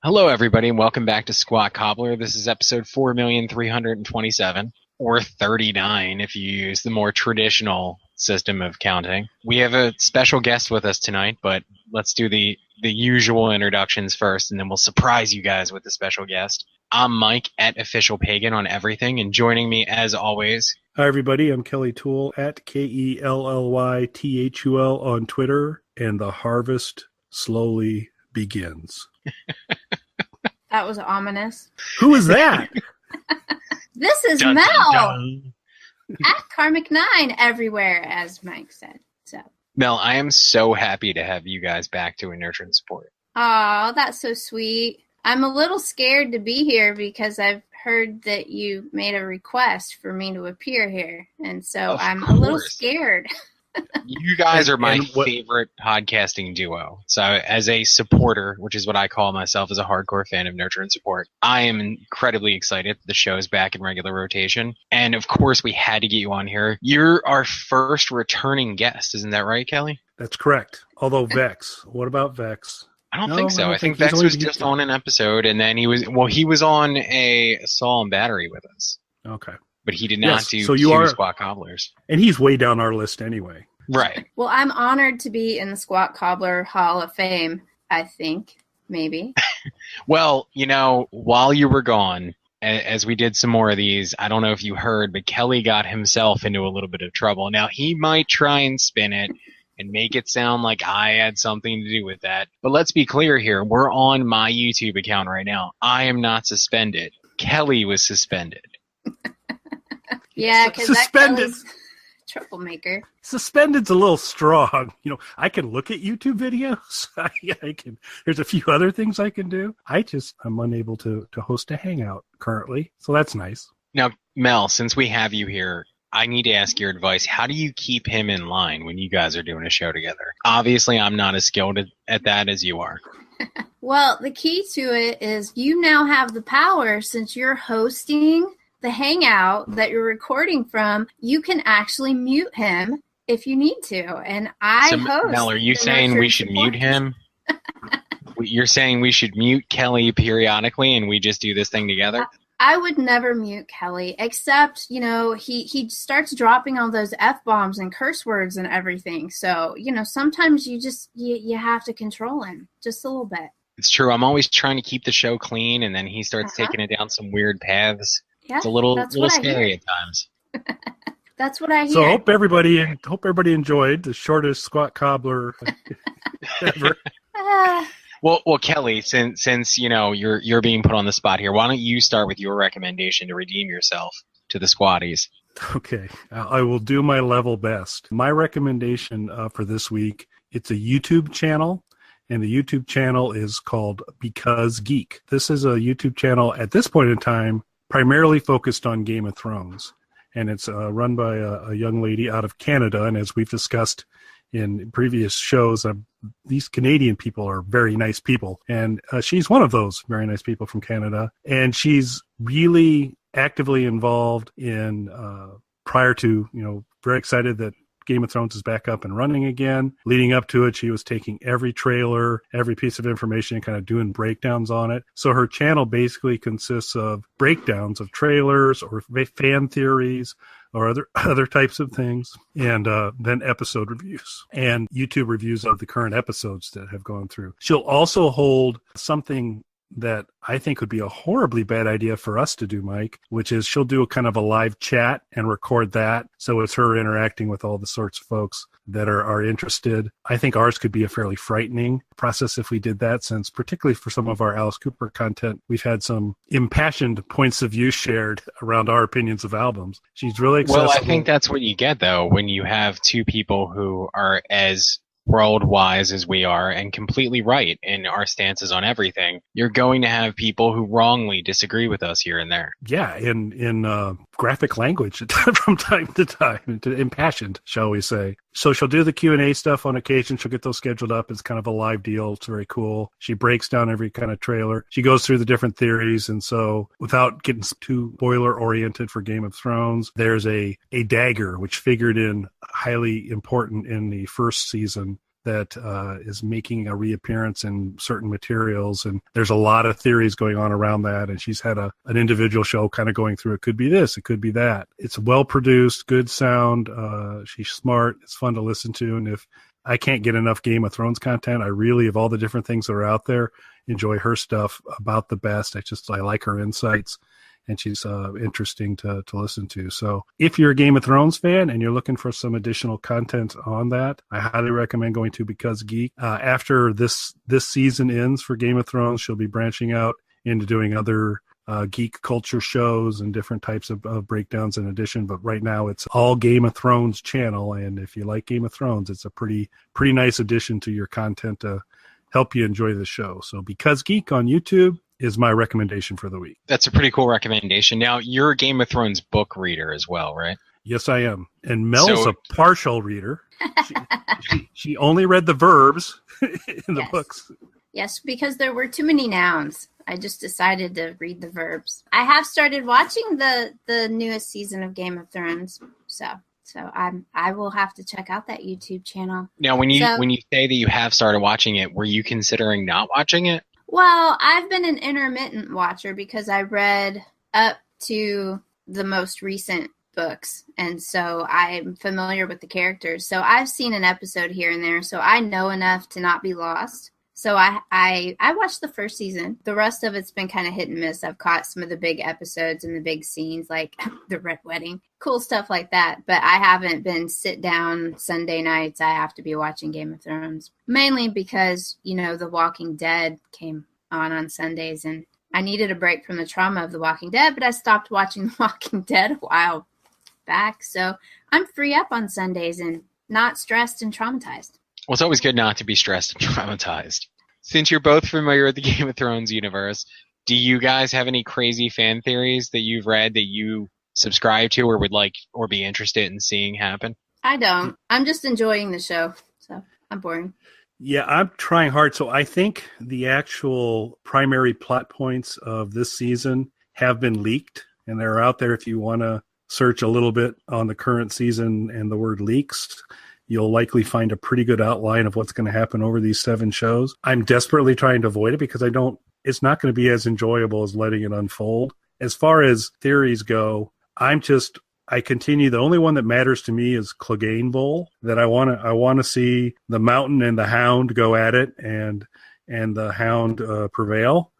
Hello, everybody, and welcome back to Squat Cobbler. This is episode 4,327, or 39 if you use the more traditional system of counting. We have a special guest with us tonight, but let's do the usual introductions first, and then we'll surprise you guys with the special guest. I'm Mike at Official Pagan on everything, and joining me, as always... Hi, everybody. I'm Kelly Toole at KELLYTHUL on Twitter, and the harvest slowly begins. That was ominous. Who is that? This is Dun, Mel dun, dun. at Karmic9 everywhere, as Mike said. So, Mel, I am so happy to have you guys back to Nurture and Support. oh, that's so sweet. I'm a little scared to be here because I've heard that you made a request for me to appear here, and so I'm a little scared. You guys are my favorite podcasting duo. So as a supporter, which is what I call myself as a hardcore fan of Nurture and Support, I am incredibly excited that the show is back in regular rotation. And of course, we had to get you on here. You're our first returning guest. Isn't that right, Kelly? That's correct. Although Vex. What about Vex? I don't think so. I think Vex was just on an episode, and then he was on a Assault and Battery with us. Okay. But he did not do Squat Cobblers. And he's way down our list anyway. Right. Well, I'm honored to be in the Squat Cobbler Hall of Fame, I think. Maybe. Well, you know, while you were gone, as we did some more of these, I don't know if you heard, but Kelly got himself into a little bit of trouble. Now, he might try and spin it and make it sound like I had something to do with that. But let's be clear here. We're on my YouTube account right now. I am not suspended. Kelly was suspended. Yeah, because that Kelly's troublemaker. Suspended's a little strong. You know, I can look at YouTube videos. I can. There's a few other things I can do. I'm unable to host a hangout currently, so that's nice. Now, Mel, since we have you here, I need to ask your advice. How do you keep him in line when you guys are doing a show together? Obviously, I'm not as skilled at that as you are. Well, the key to it is you now have the power since you're hosting the hangout that you're recording from. You can actually mute him if you need to. And I host. Mel, are you saying we should mute him? You're saying we should mute Kelly periodically and we just do this thing together? I would never mute Kelly, except, you know, he starts dropping all those F-bombs and curse words and everything. So, you know, sometimes you have to control him just a little bit. It's true. I'm always trying to keep the show clean, and then he starts taking it down some weird paths. Yeah, it's a little scary at times. That's what I hear. So hope everybody enjoyed the shortest Squat Cobbler ever. Well, Kelly, since you know you're being put on the spot here, why don't you start with your recommendation to redeem yourself to the squatties? Okay, I will do my level best. My recommendation for this week, it's a YouTube channel. And the YouTube channel is called Because Geek. This is a YouTube channel at this point in time primarily focused on Game of Thrones. And it's run by a young lady out of Canada. And as we've discussed in previous shows, these Canadian people are very nice people. And she's one of those very nice people from Canada. And she's really actively involved in, prior to, you know, very excited that Game of Thrones is back up and running again. Leading up to it, she was taking every trailer, every piece of information, and kind of doing breakdowns on it. So her channel basically consists of breakdowns of trailers or fan theories or other types of things, and then episode reviews and YouTube reviews of the current episodes that have gone through. She'll also hold something that I think would be a horribly bad idea for us to do, Mike, which is she'll do a kind of a live chat and record that. So it's her interacting with all the sorts of folks that are interested. I think ours could be a fairly frightening process if we did that, since particularly for some of our Alice Cooper content, we've had some impassioned points of view shared around our opinions of albums. She's really accessible. Well, I think that's what you get, though, when you have two people who are as world-wise as we are and completely right in our stances on everything. You're going to have people who wrongly disagree with us here and there. Yeah, in graphic language from time to time, impassioned, shall we say. So she'll do the Q&A stuff on occasion. She'll get those scheduled up. It's kind of a live deal. It's very cool. She breaks down every kind of trailer. She goes through the different theories. And so without getting too spoiler-oriented for Game of Thrones, there's a dagger, which figured in highly important in the first season that is making a reappearance in certain materials, and there's a lot of theories going on around that, and she's had an individual show kind of going through, it could be this, it could be that. It's well produced, good sound, she's smart, it's fun to listen to, and if I can't get enough Game of Thrones content, I really, of all the different things that are out there, enjoy her stuff about the best. I like her insights, and she's interesting to listen to. So if you're a Game of Thrones fan and you're looking for some additional content on that, I highly recommend going to Because Geek. After this season ends for Game of Thrones, she'll be branching out into doing other geek culture shows and different types of breakdowns in addition. But right now it's all Game of Thrones channel. And if you like Game of Thrones, it's a pretty nice addition to your content to help you enjoy the show. So Because Geek on YouTube is my recommendation for the week. That's a pretty cool recommendation. Now, you're a Game of Thrones book reader as well, right? Yes, I am. And Mel's a partial reader. She only read the verbs in the books. Yes, because there were too many nouns. I just decided to read the verbs. I have started watching the newest season of Game of Thrones, so I will have to check out that YouTube channel. Now, when you say that you have started watching it, were you considering not watching it? Well, I've been an intermittent watcher because I read up to the most recent books, and so I'm familiar with the characters. So I've seen an episode here and there, so I know enough to not be lost. So I watched the first season. The rest of it's been kind of hit and miss. I've caught some of the big episodes and the big scenes, like the Red Wedding, cool stuff like that. But I haven't been sit down Sunday nights. I have to be watching Game of Thrones, mainly because, The Walking Dead came on Sundays, and I needed a break from the trauma of The Walking Dead, but I stopped watching The Walking Dead a while back. So I'm free up on Sundays and not stressed and traumatized. Well, it's always good not to be stressed and traumatized. Since you're both familiar with the Game of Thrones universe, do you guys have any crazy fan theories that you've read that you subscribe to or would like or be interested in seeing happen? I don't. I'm just enjoying the show, so I'm boring. Yeah, I'm trying hard. So I think the actual primary plot points of this season have been leaked, and they're out there if you want to search a little bit on the current season and the word leaks. You'll likely find a pretty good outline of what's going to happen over these 7 shows. I'm desperately trying to avoid it because it's not going to be as enjoyable as letting it unfold. As far as theories go, I continue. The only one that matters to me is Clegane Bowl, that I want to see the Mountain and the Hound go at it and the Hound prevail,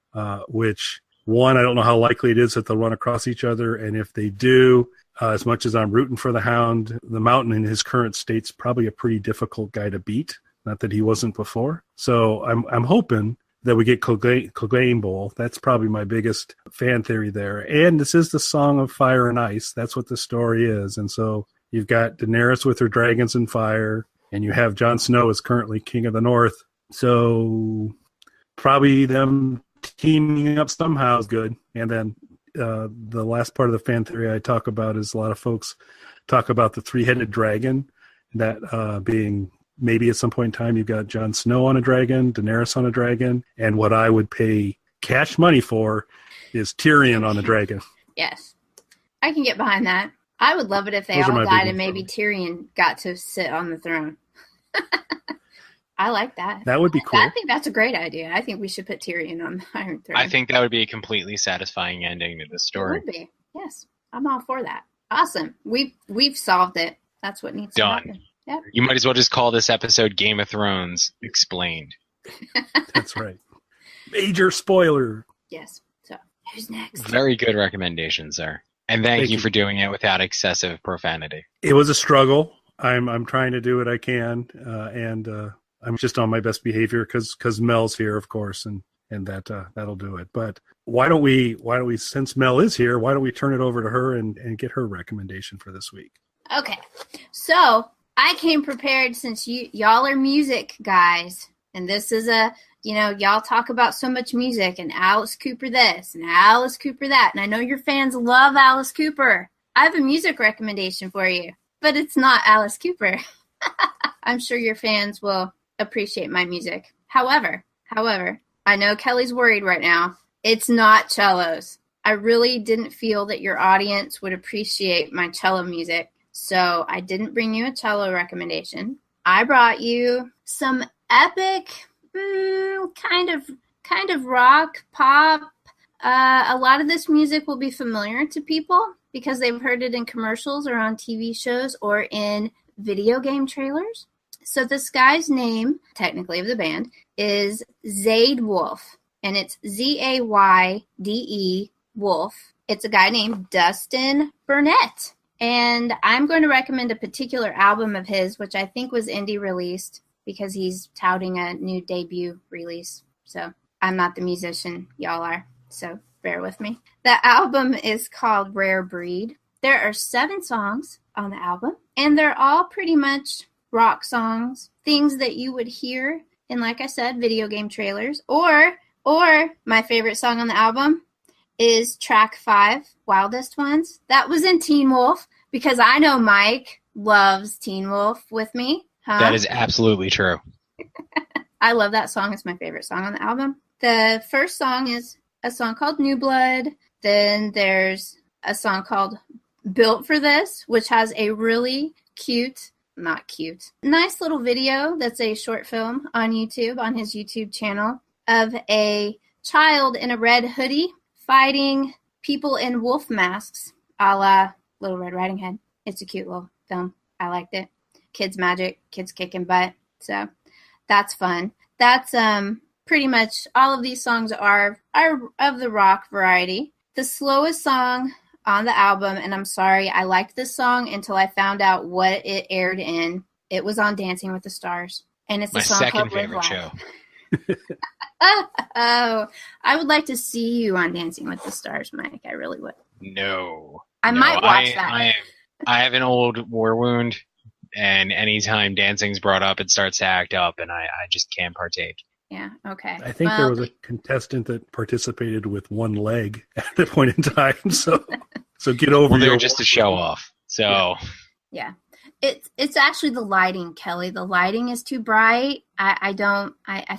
which one, I don't know how likely it is that they'll run across each other. And if they do, as much as I'm rooting for the Hound, the Mountain in his current state's probably a pretty difficult guy to beat. Not that he wasn't before. So I'm hoping that we get Clegane Bowl. That's probably my biggest fan theory there. And this is the Song of Fire and Ice. That's what the story is. And so you've got Daenerys with her dragons and fire, and you have Jon Snow as currently King of the North. So probably them teaming up somehow is good. And then the last part of the fan theory I talk about is a lot of folks talk about the 3-headed dragon, that being maybe at some point in time you've got Jon Snow on a dragon, Daenerys on a dragon, and what I would pay cash money for is Tyrion on a dragon. Yes. I can get behind that. I would love it if they all died and maybe Tyrion got to sit on the throne. I like that. That would be cool. I think that's a great idea. I think we should put Tyrion on the Iron Throne. I think that would be a completely satisfying ending to the story. It would be. Yes. I'm all for that. Awesome. We've solved it. That's what needs to happen. Yep. You might as well just call this episode Game of Thrones Explained. That's right. Major spoiler. Yes. So, who's next? Very good recommendation, sir. And thank you for doing it without excessive profanity. It was a struggle. I'm trying to do what I can, and I'm just on my best behavior because Mel's here, of course, and that'll do it. But why don't we, since Mel is here, why don't we turn it over to her and get her recommendation for this week? Okay. So I came prepared since y'all are music guys, and this is y'all talk about so much music and Alice Cooper this and Alice Cooper that, and I know your fans love Alice Cooper. I have a music recommendation for you, but it's not Alice Cooper. I'm sure your fans will appreciate my music. However, I know Kelly's worried right now. It's not cellos. I really didn't feel that your audience would appreciate my cello music, so I didn't bring you a cello recommendation. I brought you some epic, kind of rock, pop. A lot of this music will be familiar to people because they've heard it in commercials or on TV shows or in video game trailers. So this guy's name, technically of the band, is Zayde Wolf, and it's Zayde Wolf. It's a guy named Dustin Burnett. And I'm going to recommend a particular album of his, which I think was indie released because he's touting a new debut release. So I'm not the musician, y'all are. So bear with me. The album is called Rare Breed. There are 7 songs on the album, and they're all pretty much rock songs, things that you would hear in, like I said, video game trailers. Or my favorite song on the album is track 5, Wildest Ones. That was in Teen Wolf because I know Mike loves Teen Wolf with me. Huh? That is absolutely true. I love that song. It's my favorite song on the album. The first song is a song called New Blood. Then there's a song called Built for This, which has a really nice little video that's a short film on YouTube, on his YouTube channel, of a child in a red hoodie fighting people in wolf masks, a la Little Red Riding Hood. It's a cute little film. I liked it. Kids magic, kids kicking butt. So that's fun. That's pretty much all of these songs are of the rock variety. The slowest song on the album, and I'm sorry, I liked this song until I found out what it aired in. It was on Dancing with the Stars. And it's my a song second called Live favorite Life. show. Oh, I would like to see you on Dancing with the Stars, Mike. I really would. No. I might watch that. I have an old war wound, and anytime dancing's brought up, it starts to act up, and I just can't partake. Yeah, okay. I think there was a contestant that participated with one leg at that point in time. So get over Well, your... they're just to show off. So yeah. It's actually the lighting, Kelly. The lighting is too bright. I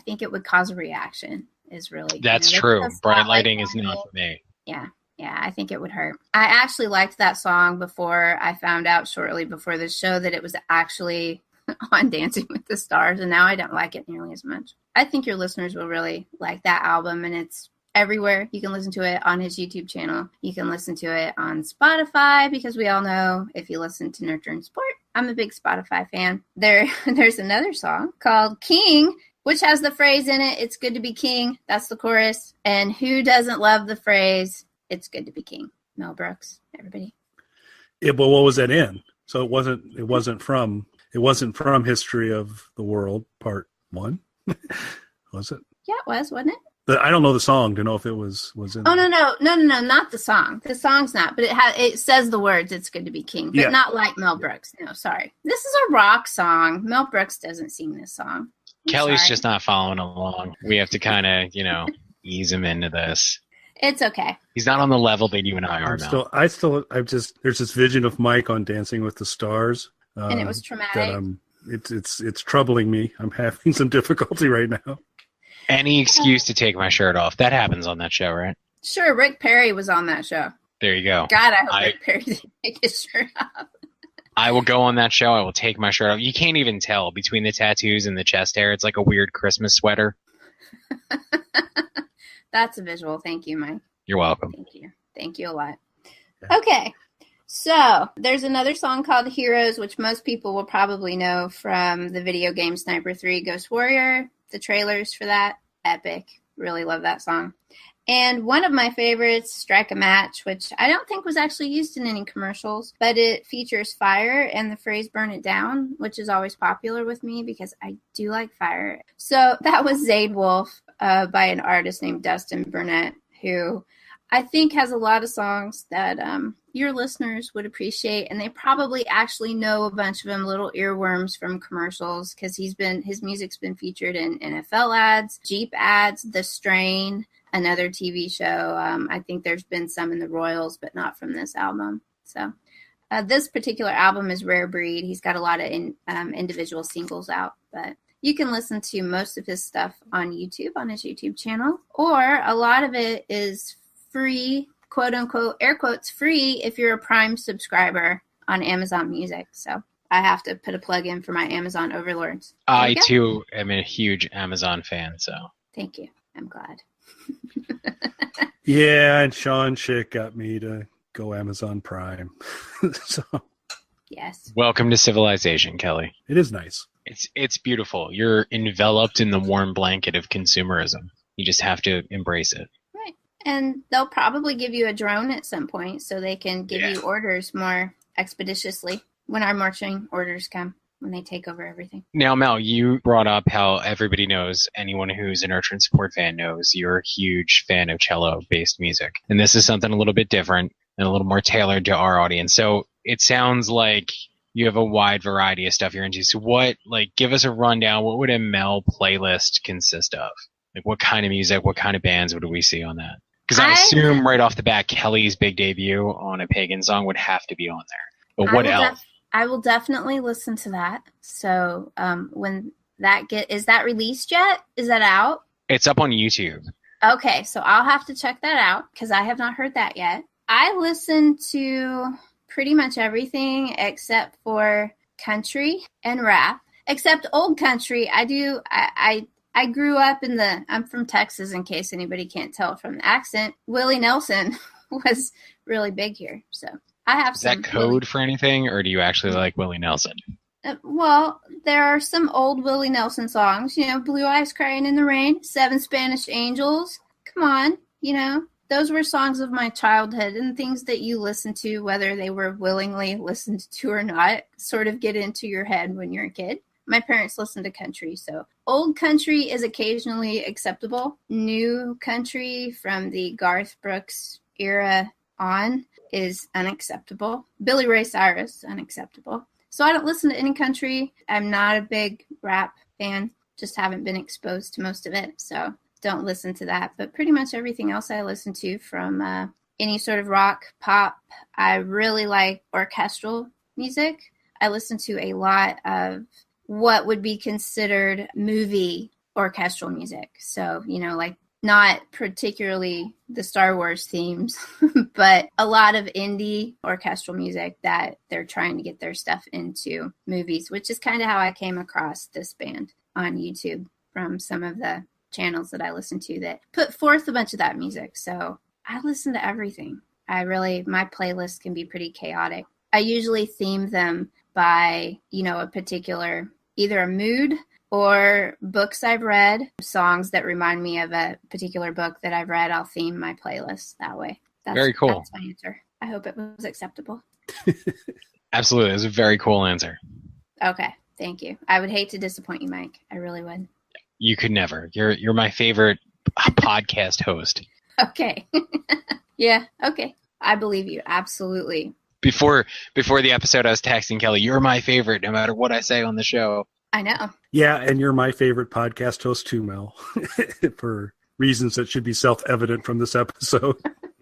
think it would cause a reaction. Is really that's true. Bright lighting is not for me. Yeah, I think it would hurt. I actually liked that song before I found out shortly before the show that it was actually on Dancing with the Stars, and now I don't like it nearly as much. I think your listeners will really like that album, and it's everywhere. You can listen to it on his YouTube channel. You can listen to it on Spotify, because we all know if you listen to Nurture and Sport, I'm a big Spotify fan. There's another song called King, which has the phrase in it, "It's good to be king." That's the chorus. And who doesn't love the phrase, "It's good to be king"? Mel Brooks, everybody. Yeah, but what was that in? So it wasn't from History of the World Part 1, was it? Yeah, it was, wasn't it? I don't know the song to know if it was in. Oh, no, not the song. The song's not, but it says the words, "It's good to be king," but not like Mel Brooks. No, sorry. This is a rock song. Mel Brooks doesn't sing this song. Kelly's just not following along. We have to kind of, ease him into this. It's okay. He's not on the level that you and I are now. There's this vision of Mike on Dancing with the Stars. And it was traumatic. It's troubling me. I'm having some difficulty right now. Any excuse to take my shirt off. That happens on that show, right? Sure, Rick Perry was on that show. There you go. God, I hope Rick Perry didn't take his shirt off. I will go on that show. I will take my shirt off. You can't even tell between the tattoos and the chest hair. It's like a weird Christmas sweater. That's a visual. Thank you, Mike. You're welcome. Thank you a lot. Okay. So there's another song called Heroes, which most people will probably know from the video game Sniper 3 Ghost Warrior. The trailers for that, epic. Really love that song. And one of my favorites, Strike a Match, which I don't think was actually used in any commercials, but it features fire and the phrase "burn it down," which is always popular with me because I do like fire. So that was Zayde Wolf by an artist named Dustin Burnett, who I think has a lot of songs that your listeners would appreciate, and they probably actually know a bunch of them, little earworms from commercials, because his music's been featured in NFL ads, Jeep ads, The Strain, another TV show. I think there's been some in the Royals, but not from this album. So this particular album is Rare Breed. He's got a lot of individual singles out, but you can listen to most of his stuff on YouTube, on his YouTube channel, or a lot of it is free, quote unquote, air quotes, free if you're a Prime subscriber on Amazon Music. So I have to put a plug in for my Amazon overlords. I too am a huge Amazon fan, so thank you. I'm glad. Yeah, and Sean Schick got me to go Amazon Prime. So yes. Welcome to civilization, Kelly. it is nice. It's beautiful. You're enveloped in the warm blanket of consumerism. You just have to embrace it. Right. And they'll probably give you a drone at some point so they can give you orders more expeditiously when our marching orders come, when they take over everything. Now, Mel, you brought up how everybody knows, anyone who's a Nurture and Support fan knows you're a huge fan of cello-based music. And this is something a little bit different and a little more tailored to our audience. So it sounds like you have a wide variety of stuff you're into. So give us a rundown. What would a Mel playlist consist of? Like, what kind of music, what kind of bands would we see on that? Because I assume right off the bat, Kelly's big debut on a pagan song would have to be on there. But what else? I will definitely listen to that. So when that is that released yet? Is that out? It's up on YouTube. Okay, so I'll have to check that out because I have not heard that yet. I listen to pretty much everything except for country and rap. Except old country. I grew up I'm from Texas, in case anybody can't tell from the accent. Willie Nelson was really big here. So I have Is that code for anything, or do you actually like Willie Nelson? Well, there are some old Willie Nelson songs. Blue Eyes Crying in the Rain, Seven Spanish Angels. Come on, those were songs of my childhood and things that you listen to, whether they were willingly listened to or not, sort of get into your head when you're a kid. My parents listened to country, so old country is occasionally acceptable. New country from the Garth Brooks era on is unacceptable. Billy Ray Cyrus, unacceptable. So I don't listen to any country. I'm not a big rap fan, just haven't been exposed to most of it, so don't listen to that. But pretty much everything else I listen to, from any sort of rock, pop. I really like orchestral music. I listen to a lot of what would be considered movie orchestral music. So, like not particularly the Star Wars themes, but a lot of indie orchestral music that they're trying to get their stuff into movies, which is kind of how I came across this band on YouTube from some of the channels that I listen to that put forth a bunch of that music. So I listen to everything. My playlist can be pretty chaotic. I usually theme them by, a particular either a mood or books I've read, songs that remind me of a particular book that I've read. I'll theme my playlist that way. Very cool. That's my answer. I hope it was acceptable. Absolutely. It was a very cool answer. Okay. Thank you. I would hate to disappoint you, Mike. I really would. You could never. You're my favorite podcast host. Okay. Yeah. Okay. I believe you. Absolutely. Before the episode, I was texting Kelly, "You're my favorite, no matter what I say on the show." I know. Yeah, and you're my favorite podcast host too, Mel, for reasons that should be self-evident from this episode.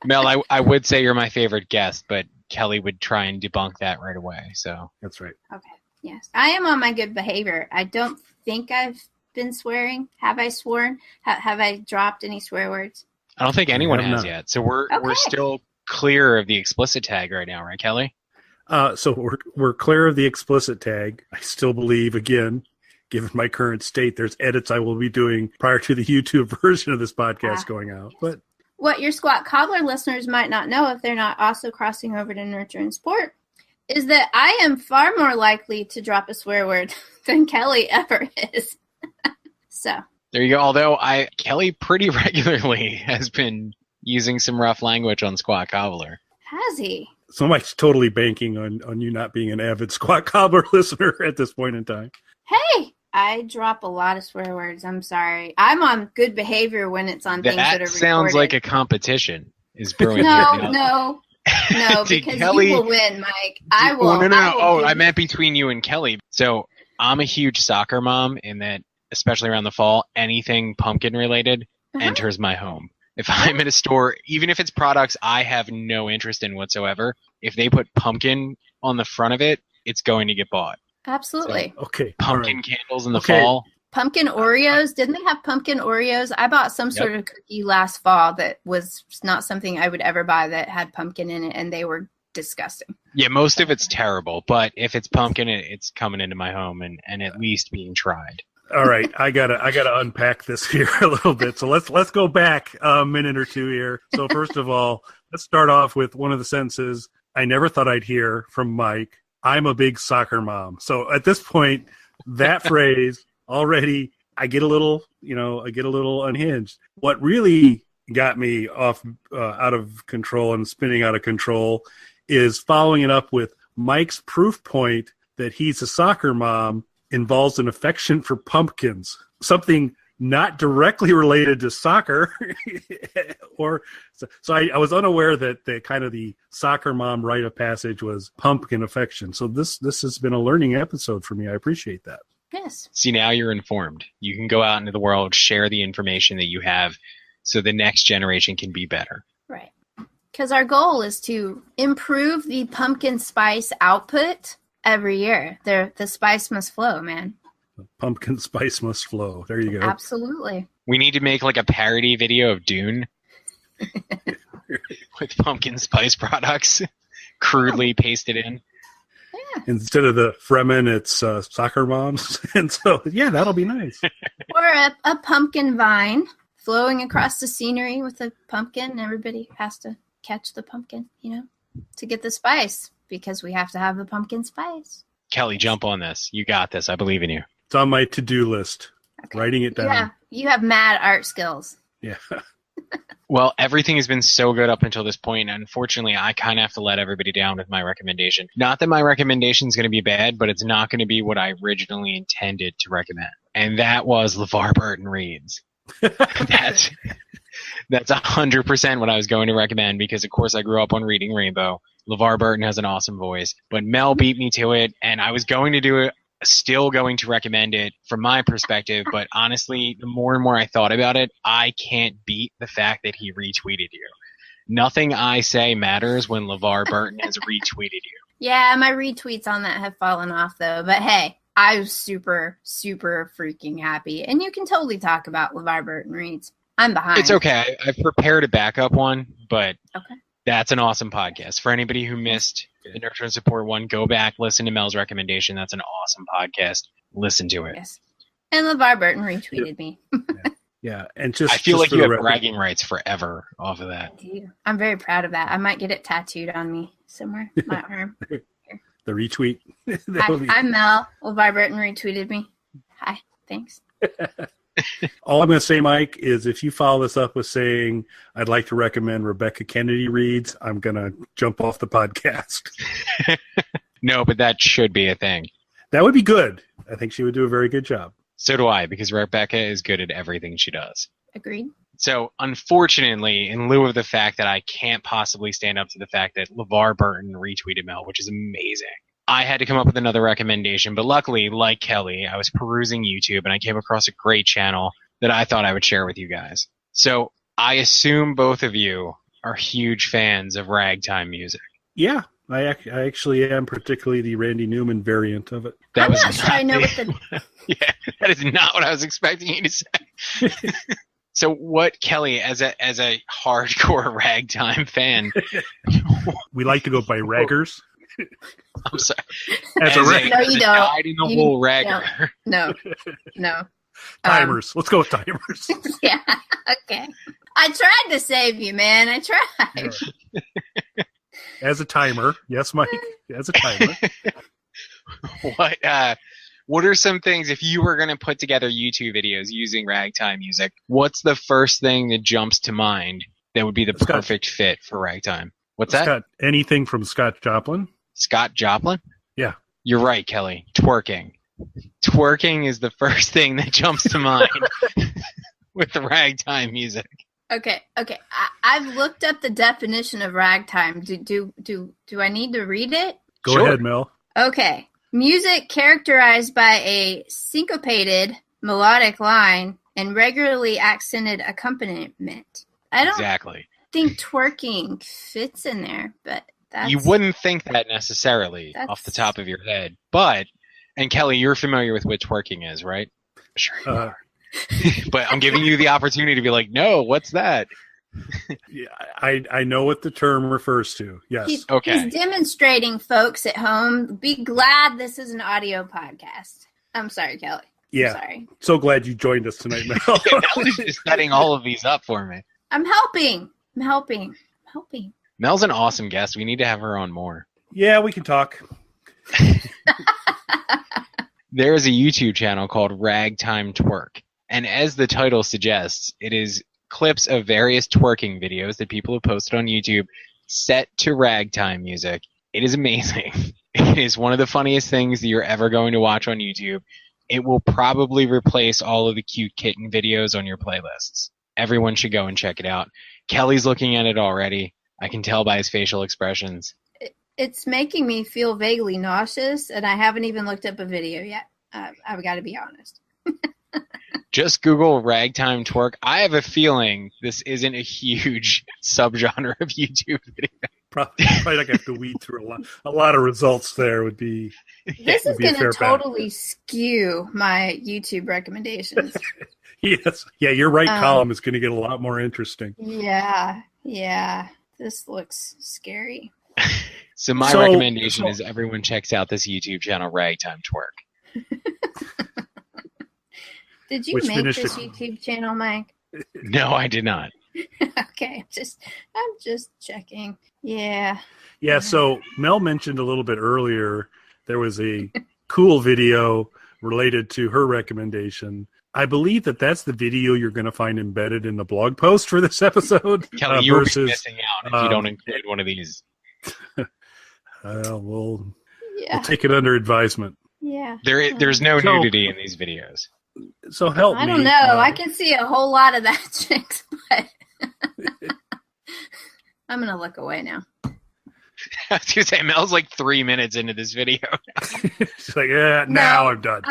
Mel, I would say you're my favorite guest, but Kelly would try and debunk that right away. So that's right. Okay. Yes, I am on my good behavior. I don't think I've been swearing. Have I sworn? Have I dropped any swear words? I don't think anyone has yet. So we're still clear of the explicit tag right now, right, Kelly? So we're clear of the explicit tag. I still believe, again, given my current state, there's edits I will be doing prior to the YouTube version of this podcast going out. But what your Squat Cobbler listeners might not know, if they're not also crossing over to Nurture and Sport, is that I am far more likely to drop a swear word than Kelly ever is. So there you go. Although Kelly pretty regularly has been using some rough language on Squat Cobbler. Has he? So Mike's totally banking on you not being an avid Squat Cobbler listener at this point in time. Hey, I drop a lot of swear words. I'm sorry. I'm on good behavior when it's on things that are recorded. That sounds like a competition is brewing. No, because Kelly, you will win, Mike. I will. No. I meant between you and Kelly. So I'm a huge soccer mom in that, especially around the fall, anything pumpkin related enters my home. If I'm in a store, even if it's products I have no interest in whatsoever, if they put pumpkin on the front of it, it's going to get bought. Absolutely. So, okay. Pumpkin candles in the fall. Pumpkin Oreos. Didn't they have pumpkin Oreos? I bought some sort of cookie last fall that was not something I would ever buy that had pumpkin in it, and they were disgusting. Yeah, most of it's terrible, but if it's pumpkin, it's coming into my home and at least being tried. All right, I gotta unpack this here a little bit. So let's go back a minute or two here. So first of all, let's start off with one of the sentences I never thought I'd hear from Mike. I'm a big soccer mom. So at this point, that phrase already, I get a little unhinged. What really got me off out of control and spinning out of control is following it up with Mike's proof point that he's a soccer mom involves an affection for pumpkins, something not directly related to soccer. I was unaware that the soccer mom rite of passage was pumpkin affection. So this has been a learning episode for me. I appreciate that. Yes. See, now you're informed. You can go out into the world, share the information that you have so the next generation can be better. Right. Because our goal is to improve the pumpkin spice output every year. The spice must flow, man. Pumpkin spice must flow. There you go. Absolutely. We need to make like a parody video of Dune with pumpkin spice products crudely pasted in. Yeah. Instead of the Fremen, it's soccer moms. And so, yeah, that'll be nice. Or a pumpkin vine flowing across the scenery with a pumpkin, and everybody has to catch the pumpkin, to get the spice, because we have to have the pumpkin spice. Kelly, jump on this. You got this. I believe in you. It's on my to-do list. Okay. Writing it down. Yeah, you have mad art skills. Yeah. Well, everything has been so good up until this point. Unfortunately, I kind of have to let everybody down with my recommendation. Not that my recommendation is going to be bad, but it's not going to be what I originally intended to recommend. And that was LeVar Burton Reads. That's 100% what I was going to recommend because, of course, I grew up on Reading Rainbow. LeVar Burton has an awesome voice. But Mel beat me to it, and I was going to do it. Still going to recommend it from my perspective, but honestly, the more and more I thought about it, I can't beat the fact that he retweeted you. Nothing I say matters when LeVar Burton has retweeted you. Yeah, my retweets on that have fallen off, though. But hey, I was super, super freaking happy. And you can totally talk about LeVar Burton Reads. I'm behind. It's okay. I've prepared a backup one, but okay. That's an awesome podcast. For anybody who missed the Nurture and Support one, go back, listen to Mel's recommendation. That's an awesome podcast. Listen to it. Yes. And LeVar Burton retweeted me. Yeah. And just I feel just like you have bragging rights forever off of that. I'm very proud of that. I might get it tattooed on me somewhere. My arm. Here. The retweet. I'm Mel. LeVar Burton retweeted me. Hi. Thanks. All I'm going to say, Mike, is if you follow this up with saying, I'd like to recommend Rebecca Kennedy Reads, I'm going to jump off the podcast. No, but that should be a thing. That would be good. I think she would do a very good job. So do I, because Rebecca is good at everything she does. Agreed. So, unfortunately, in lieu of the fact that I can't possibly stand up to the fact that LeVar Burton retweeted Mel, which is amazing, I had to come up with another recommendation, but luckily, like Kelly, I was perusing YouTube and I came across a great channel that I thought I would share with you guys. So I assume both of you are huge fans of ragtime music. Yeah, I actually am, particularly the Randy Newman variant of it. I'm not sure I know what the... Yeah, that is not what I was expecting you to say. So what, Kelly, as a hardcore ragtime fan... We like to go by raggers. I'm sorry. As a ragger. No, you don't. Dyed-in-the-wool ragger. No. Timers. Let's go with timers. Yeah, okay. I tried to save you, man. I tried. As a timer. Yes, Mike. As a timer. What are some things, if you were going to put together YouTube videos using ragtime music, what's the first thing that jumps to mind that would be the perfect fit for ragtime? What's that? Anything from Scott Joplin. Scott Joplin? Yeah. You're right, Kelly. Twerking. Twerking is the first thing that jumps to mind with the ragtime music. Okay. I've looked up the definition of ragtime. Do I need to read it? Go ahead, Mel. Okay. Music characterized by a syncopated melodic line and regularly accented accompaniment. I don't think twerking fits in there, but you wouldn't think that necessarily off the top of your head. And Kelly, you're familiar with what twerking is, right? Sure you are. But I'm giving you the opportunity to be like, no, what's that? Yeah, I know what the term refers to. Yes. He's demonstrating, folks at home. Be glad this is an audio podcast. I'm sorry, Kelly. Yeah. I'm sorry. So glad you joined us tonight, Mel. Mel is just setting all of these up for me. I'm helping. Mel's an awesome guest. We need to have her on more. Yeah, we can talk. There is a YouTube channel called RagtimeTwerk. And as the title suggests, it is clips of various twerking videos that people have posted on YouTube set to ragtime music. It is amazing. It is one of the funniest things that you're ever going to watch on YouTube. It will probably replace all of the cute kitten videos on your playlists. Everyone should go and check it out. Kelly's looking at it already. I can tell by his facial expressions. It's making me feel vaguely nauseous, and I haven't even looked up a video yet. I've got to be honest. Just Google ragtime twerk. I have a feeling this isn't a huge subgenre of YouTube video. Probably like I have to weed through a lot of results there would be. This is going to totally skew my YouTube recommendations. Yes. Yeah, your right column is going to get a lot more interesting. Yeah. This looks scary. So my recommendation is everyone checks out this YouTube channel, Ragtime Twerk. Did you make this YouTube channel, Mike? No, I did not. Okay, I'm just checking. Yeah. Yeah, so Mel mentioned a little bit earlier there was a cool video related to her recommendation. I believe that's the video you're going to find embedded in the blog post for this episode. Kelly, you'll be missing out if you don't include one of these. We'll take it under advisement. Yeah. There's no nudity in these videos. So help me. I don't know. I can see a whole lot of that, chicks, but I'm going to look away now. I was going to say, Mel's like 3 minutes into this video. She's like, now I'm done.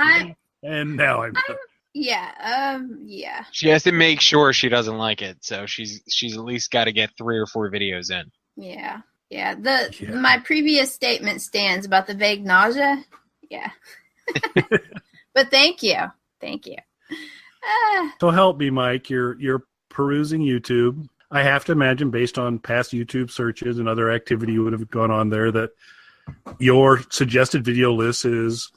Now I'm done. Yeah. She has to make sure she doesn't like it, so she's at least got to get 3 or 4 videos in. Yeah. My previous statement stands about the vague nausea. Yeah. But thank you. So help me, Mike. You're perusing YouTube. I have to imagine, based on past YouTube searches and other activity you would have gone on there, that your suggested video list is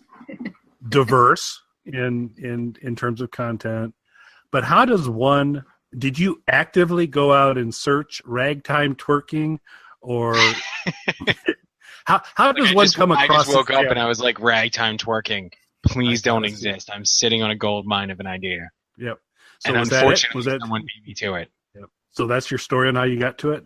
diverse in terms of content. But how does one? Did you actively go out and search ragtime twerking, or how does one come across? I just woke up and I was like, ragtime twerking. Please don't exist. I'm sitting on a gold mine of an idea. Yep. So and unfortunately, someone beat me to it. Yep. So that's your story on how you got to it?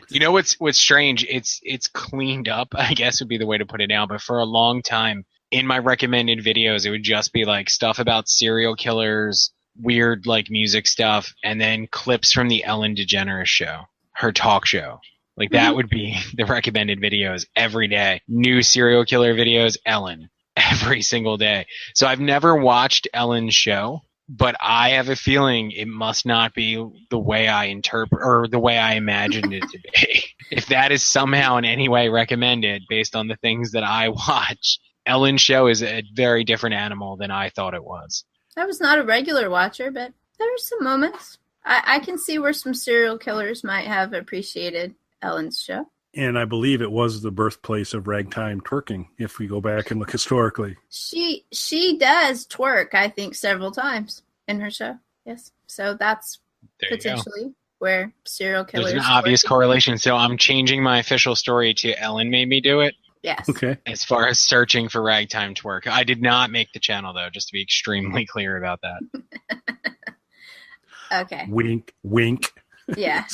You know what's strange? It's cleaned up, I guess would be the way to put it now. But for a long time, in my recommended videos, it would just be like stuff about serial killers, weird like music stuff, and then clips from the Ellen DeGeneres show, her talk show. Like that would be the recommended videos every day. New serial killer videos, Ellen. Every single day. So I've never watched Ellen's show, but I have a feeling it must not be the way I interpret or the way I imagined it to be. If that is somehow in any way recommended based on the things that I watch, Ellen's show is a very different animal than I thought it was. I was not a regular watcher, but there were some moments. I can see where some serial killers might have appreciated Ellen's show. And I believe it was the birthplace of ragtime twerking, if we go back and look historically. She does twerk, I think, several times in her show. Yes. So that's potentially where serial killers... There's an obvious correlation. So I'm changing my official story to Ellen made me do it. Yes. Okay. As far as searching for ragtime twerk. I did not make the channel, though, just to be extremely clear about that. Okay. Wink, wink. Yeah.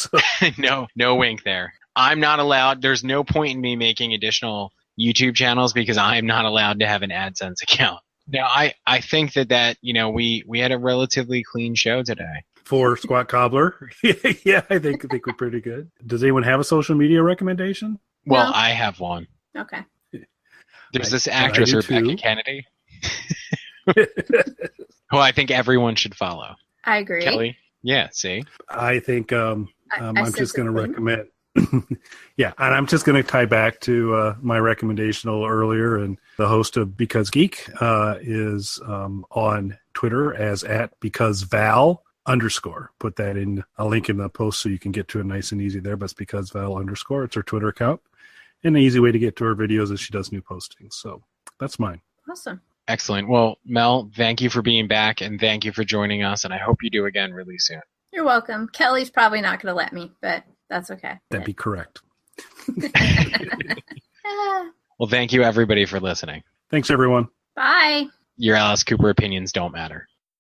No wink there. I'm not allowed. There's no point in me making additional YouTube channels because I'm not allowed to have an AdSense account. Now, I think that we had a relatively clean show today. For Squat Cobbler? Yeah, I think we're pretty good. Does anyone have a social media recommendation? Well, No. I have one. Okay. There's this actress, Rebecca Kennedy, who I think everyone should follow. I agree. Kelly? Yeah, see? I think I'm just going to something. recommend... Yeah, and I'm just going to tie back to my recommendation a little earlier. And the host of Because Geek is on Twitter as @BecauseVal. _ Put that in a link in the post so you can get to it nice and easy there. But it's because Val _ It's her Twitter account. And an easy way to get to her videos is she does new postings. So that's mine. Awesome. Excellent. Well, Mel, thank you for being back, and thank you for joining us, and I hope you do again really soon. You're welcome. Kelly's probably not going to let me, but that's okay. That'd be correct. Well, thank you, everybody, for listening. Thanks, everyone. Bye. Your Alice Cooper opinions don't matter.